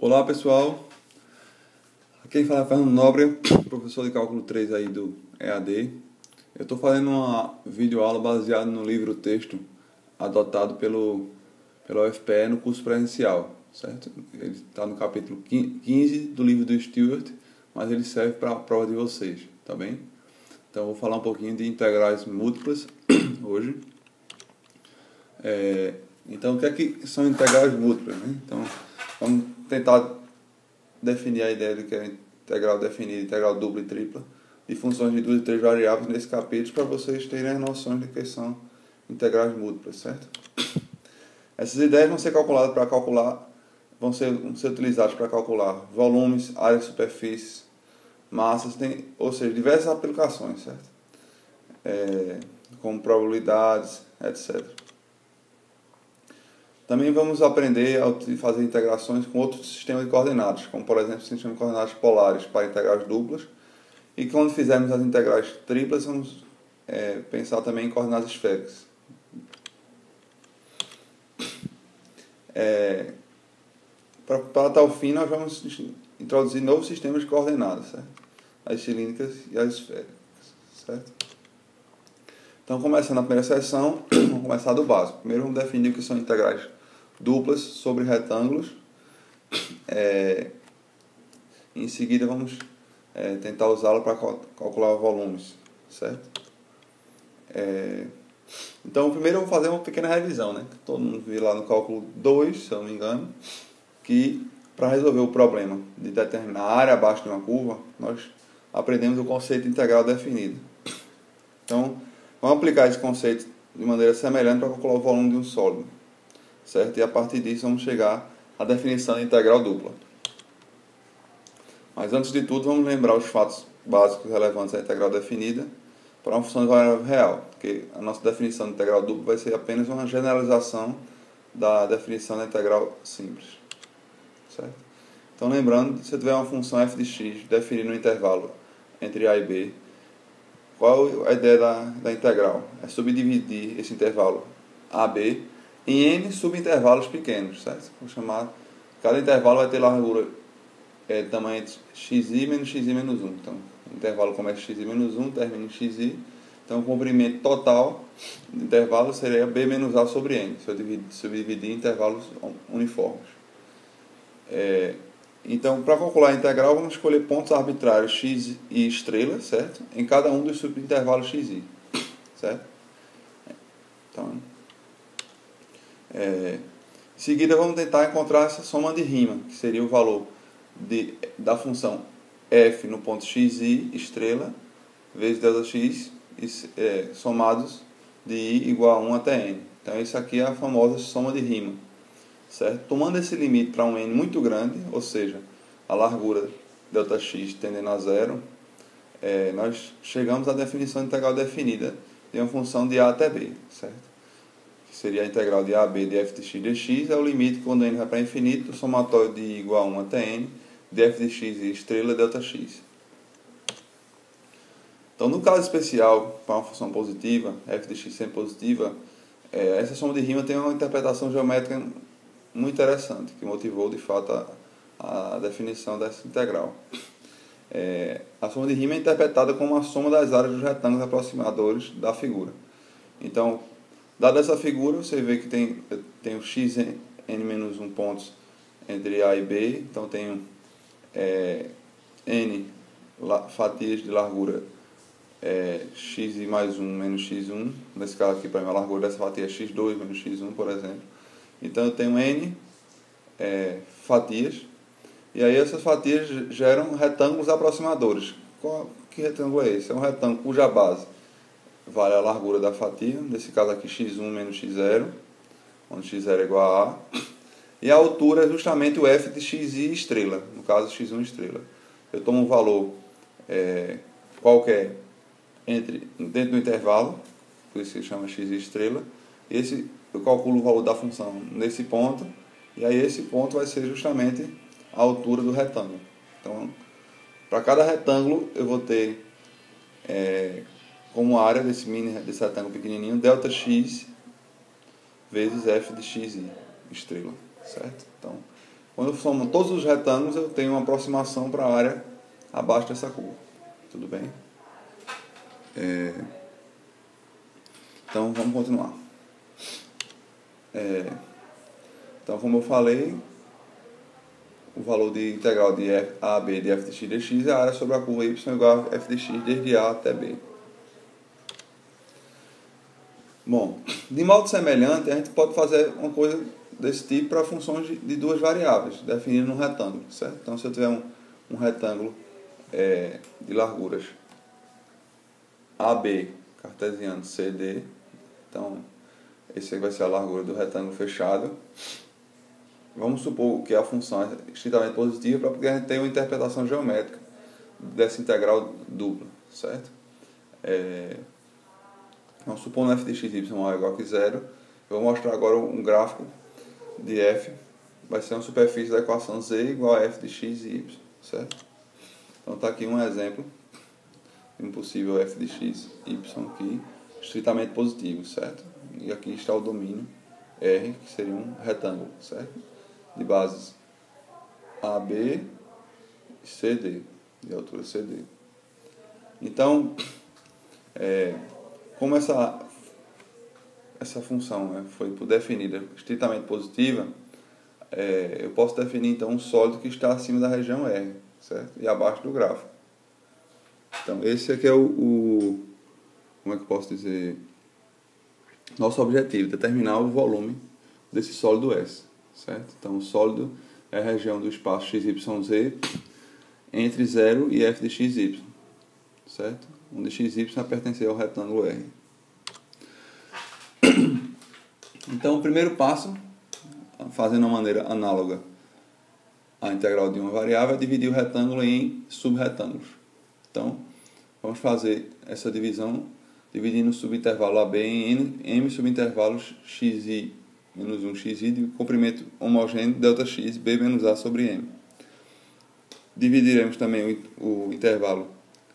Olá pessoal, quem fala é Fernando Nobre, professor de cálculo 3 aí do EAD. Eu estou fazendo uma videoaula baseada no livro texto adotado pelo UFPE no curso presencial, certo? Ele está no capítulo 15 do livro do Stewart, mas ele serve para a prova de vocês, tá bem? Então eu vou falar um pouquinho de integrais múltiplas hoje. Então o que é que são integrais múltiplas, né? Então vamos tentar definir a ideia de que é integral definida, integral dupla e tripla de funções de duas e três variáveis nesse capítulo, para vocês terem as noções de que são integrais múltiplas, certo? Essas ideias vão ser vão ser utilizadas para calcular volumes, áreas de superfícies, massas, ou seja, diversas aplicações, certo? Como probabilidades, etc. Também vamos aprender a fazer integrações com outros sistemas de coordenadas, como por exemplo o sistema de coordenadas polares para integrais duplas. E quando fizermos as integrais triplas, vamos pensar também em coordenadas esféricas. Para tal fim, nós vamos introduzir novos sistemas de coordenadas, certo? As cilíndricas e as esféricas, certo? Então, começando a primeira seção, vamos começar do básico. Primeiro vamos definir o que são integrais duplas sobre retângulos. Em seguida vamos tentar usá-la para calcular volumes, certo? Então, primeiro eu vou fazer uma pequena revisão, né? Todo mundo viu lá no cálculo 2, se eu não me engano, que para resolver o problema de determinar a área abaixo de uma curva, nós aprendemos o conceito de integral definida. Então, vamos aplicar esse conceito de maneira semelhante para calcular o volume de um sólido, certo? E a partir disso vamos chegar à definição de integral dupla. Mas antes de tudo, vamos lembrar os fatos básicos relevantes da integral definida para uma função de variável real, porque a nossa definição de integral dupla vai ser apenas uma generalização da definição da integral simples, certo? Então, lembrando, se eu tiver uma função f de x definida no intervalo entre a e b, qual a ideia da integral? É subdividir esse intervalo AB em n subintervalos pequenos, certo? Vou chamar, cada intervalo vai ter largura tamanho de xi menos xi menos 1. Então, o intervalo começa em xi menos 1, termina em xi. Então, o comprimento total do intervalo seria b menos a sobre n, se eu subdividir em intervalos uniformes. Então, para calcular a integral, vamos escolher pontos arbitrários x e estrela, certo? Em cada um dos subintervalos xi, certo? Então, em seguida, vamos tentar encontrar essa soma de Riemann, que seria o valor da função f no ponto xi, estrela, vezes Δx, somados de i igual a 1 até n. Então, isso aqui é a famosa soma de Riemann, certo? Tomando esse limite para um n muito grande, ou seja, a largura Δx tendendo a zero, nós chegamos à definição de integral definida de uma função de a até b, certo? Que seria a integral de ab de f de x dx, é o limite quando n vai para infinito, o somatório de i igual a 1 até n, de f de x e estrela Δx. Então, no caso especial, para uma função positiva, f de x sempre positiva, essa soma de Riemann tem uma interpretação geométrica muito interessante, que motivou de fato a definição dessa integral. A soma de Riemann é interpretada como a soma das áreas dos retângulos aproximadores da figura. Então, dada essa figura, você vê que tem o xn-1 pontos entre A e B, então tenho n fatias de largura x mais 1 menos x1, nesse caso aqui para mim a largura dessa fatia é x2 menos x1, por exemplo. Então eu tenho n fatias, e aí essas fatias geram retângulos aproximadores. Que retângulo é esse? É um retângulo cuja base vale a largura da fatia, nesse caso aqui x1 menos x0, onde x0 é igual a a, e a altura é justamente o f de xi estrela, no caso x1 estrela. Eu tomo um valor qualquer dentro do intervalo, por isso que se chama x estrela, eu calculo o valor da função nesse ponto, e aí esse ponto vai ser justamente a altura do retângulo. Então, para cada retângulo eu vou ter como área desse retângulo pequenininho, Δx vezes f de xi estrela, certo? Então, Quando eu somo todos os retângulos, eu tenho uma aproximação para a área abaixo dessa curva. Tudo bem? Então, vamos continuar. Então, como eu falei, o valor de integral de AB de f de x dx é a área sobre a curva y igual a f de x desde A até B. Bom, de modo semelhante, a gente pode fazer uma coisa desse tipo para funções de duas variáveis, definindo um retângulo, certo? Então, se eu tiver um retângulo de larguras AB, cartesiano, CD, então, esse vai ser a largura do retângulo fechado. Vamos supor que a função é estritamente positiva, porque a gente tem uma interpretação geométrica dessa integral dupla, certo? Vamos supor f de x, y é igual a 0. Eu vou mostrar agora um gráfico de f. Vai ser uma superfície da equação z igual a f de x e y, certo? Então está aqui um exemplo de um possível f de x, y aqui, estritamente positivo, certo? E aqui está o domínio R, que seria um retângulo, certo? De bases AB e CD, de altura CD. Então, como essa função foi definida estritamente positiva, eu posso definir então um sólido que está acima da região R, certo? E abaixo do gráfico. Então, esse aqui é como é que eu posso dizer? Nosso objetivo, determinar o volume desse sólido S, certo? Então, o sólido é a região do espaço XYZ entre 0 e f de xy, certo? Onde xy vai pertencer ao retângulo R. Então, o primeiro passo, fazendo de uma maneira análoga à integral de uma variável, é dividir o retângulo em subretângulos. Então, vamos fazer essa divisão dividindo o subintervalo AB em m subintervalos xi menos 1 xi de comprimento homogêneo ΔX b menos a sobre m. Dividiremos também o intervalo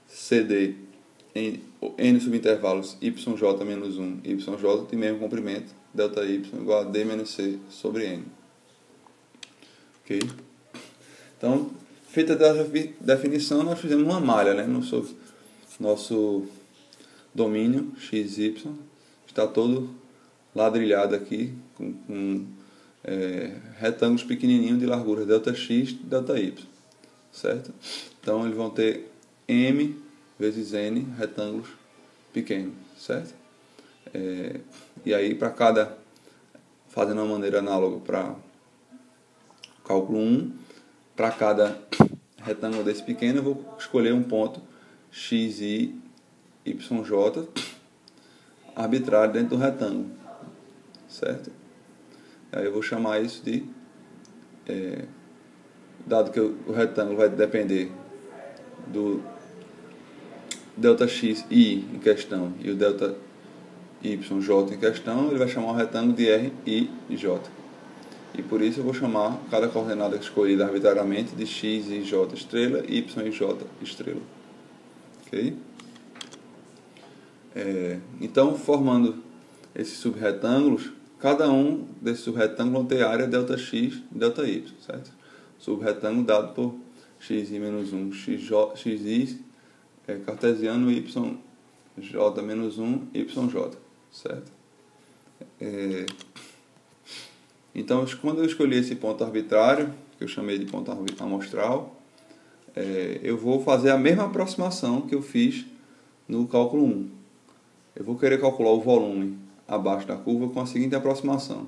CD em n subintervalos yj menos 1 yj de mesmo comprimento ΔY igual a d menos c sobre n. Ok? Então, feita essa definição, nós fizemos uma malha, né? Nosso domínio XY está todo ladrilhado aqui com retângulos pequenininhos de largura ΔX e ΔY, certo? Então eles vão ter M vezes N retângulos pequenos, certo? E aí fazendo uma maneira análoga para cálculo 1, para cada retângulo desse pequeno eu vou escolher um ponto XI YJ arbitrário dentro do retângulo, certo? Aí eu vou chamar isso de dado que o retângulo vai depender do ΔXI em questão e o ΔYJ em questão, ele vai chamar o retângulo de RIJ. E por isso eu vou chamar cada coordenada escolhida arbitrariamente de XIJ estrela e YIJ estrela. Ok? Então, formando esses subretângulos, cada um desses subretângulos vão ter área ΔX e ΔY, certo? Subretângulo dado por xi menos 1, xi cartesiano, yj menos 1, yj, certo? Então, quando eu escolhi esse ponto arbitrário, que eu chamei de ponto amostral, eu vou fazer a mesma aproximação que eu fiz no cálculo 1. Eu vou querer calcular o volume abaixo da curva com a seguinte aproximação.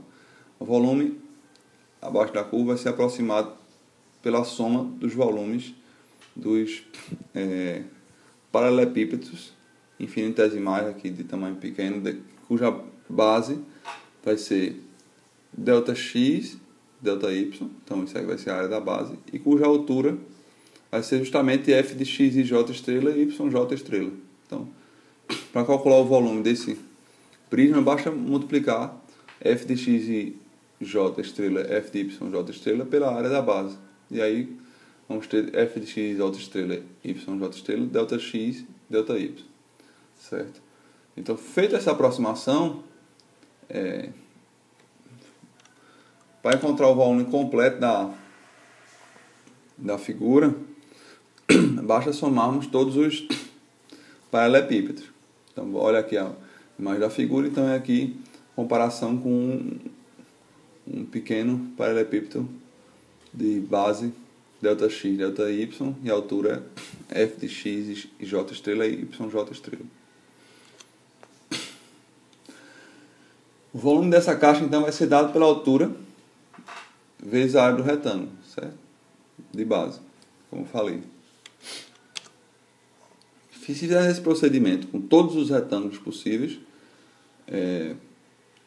O volume abaixo da curva vai ser aproximado pela soma dos volumes dos paralelepípedos infinitesimais aqui de tamanho pequeno, cuja base vai ser ΔX, ΔY, então isso aí vai ser a área da base, e cuja altura vai ser justamente f de xij estrela e yj estrela. Então, para calcular o volume desse prisma, basta multiplicar f de xij estrela, f de yj estrela pela área da base. E aí vamos ter f de xij estrela, yj estrela, ΔX, ΔY. Certo? Então, feita essa aproximação, para encontrar o volume completo da figura, basta somarmos todos os paralelepípedos. Então, olha aqui a imagem da figura, então é aqui comparação com um pequeno paralelepípedo de base ΔX, ΔY, e a altura é f de x e j estrela e y j estrela. O volume dessa caixa, então, vai ser dado pela altura vezes a área do retângulo, certo? De base, como eu falei. Se fizer esse procedimento com todos os retângulos possíveis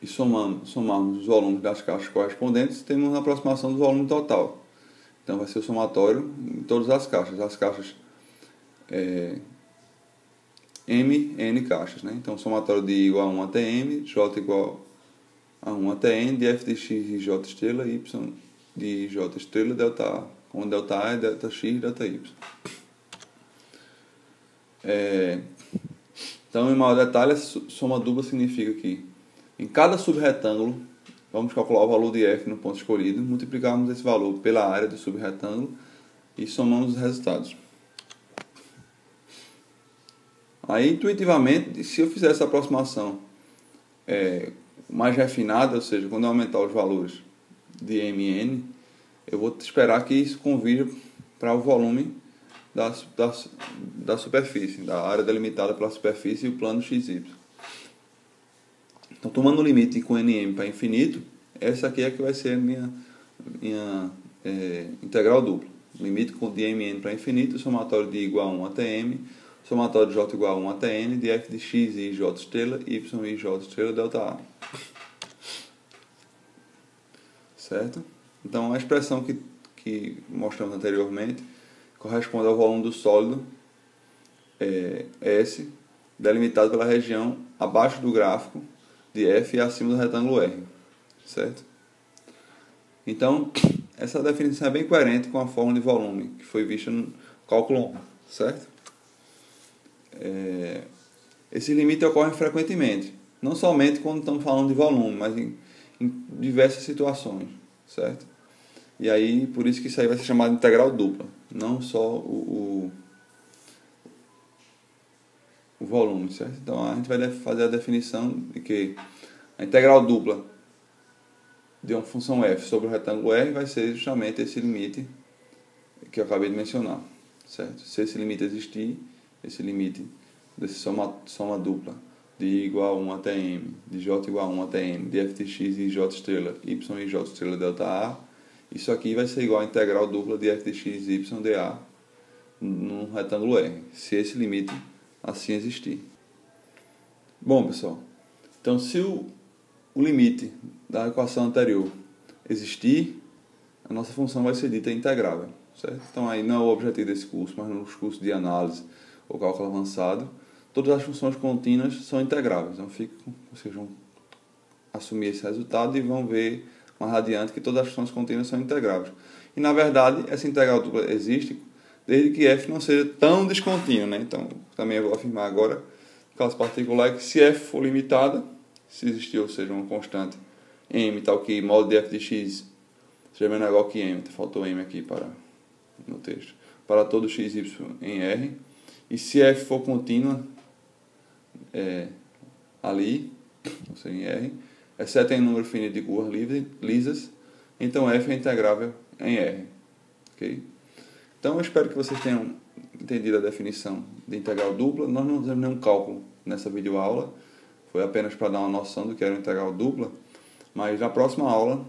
e somarmos os volumes das caixas correspondentes, temos uma aproximação do volume total. Então vai ser o somatório em todas as caixas. As caixas M, N caixas, né? Então somatório de I igual a 1 até M, J igual a 1 até N, de f de x e j estrela, y de j estrela, delta A, onde delta A é delta x e delta y. Então, em maior detalhe, a soma dupla significa que em cada subretângulo, vamos calcular o valor de f no ponto escolhido, multiplicarmos esse valor pela área do subretângulo e somamos os resultados. Aí, intuitivamente, se eu fizer essa aproximação mais refinada, ou seja, quando eu aumentar os valores de m e n, eu vou esperar que isso convirja para o volume da superfície, da área delimitada pela superfície e o plano XY. Então, tomando o limite com nm para infinito, essa aqui é que vai ser a minha integral dupla. Limite de mn para infinito, somatório de I igual a 1 até m, somatório de j igual a 1 até n, de f de x e j estrela, y e j estrela, delta A. Certo? Então, a expressão que mostramos anteriormente corresponde ao volume do sólido S, delimitado pela região abaixo do gráfico de F e acima do retângulo R. Certo? Então, essa definição é bem coerente com a fórmula de volume que foi vista no cálculo 1. Certo? Esse limite ocorre frequentemente, não somente quando estamos falando de volume, mas em diversas situações. Certo? E aí, por isso que isso aí vai ser chamado de integral dupla, não só o volume, certo? Então a gente vai fazer a definição de que a integral dupla de uma função f sobre o retângulo R vai ser justamente esse limite que eu acabei de mencionar, certo? Se esse limite existir, esse limite desse soma dupla de I igual a 1 até m, de j igual a 1 até n, de f de x e j estrela, y e j estrela delta A, isso aqui vai ser igual a integral dupla de f de x e y dA num retângulo R, se esse limite assim existir. Bom, pessoal, então se o limite da equação anterior existir, a nossa função vai ser dita integrável, certo? Então aí não é o objetivo desse curso, mas nos cursos de análise ou cálculo avançado, todas as funções contínuas são integráveis. Então vocês vão assumir esse resultado e vão ver mais adiante que todas as funções contínuas são integráveis. E na verdade, essa integral dupla existe desde que f não seja tão descontínuo, né? Então, também eu vou afirmar agora, no caso particular, que se f for limitada, se existir, ou seja, uma constante m, tal que módulo de f de x seja menor ou igual que m, faltou m aqui no texto, para todo x, y em R, e se f for contínua ali, ou seja, em R, exceto em número finito de curvas lisas, então f é integrável em R. Okay? Então eu espero que vocês tenham entendido a definição de integral dupla. Nós não fizemos nenhum cálculo nessa videoaula, foi apenas para dar uma noção do que era uma integral dupla, mas na próxima aula,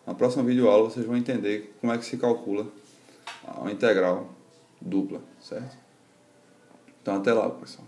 na próxima videoaula, vocês vão entender como é que se calcula a integral dupla, certo? Então até lá, pessoal.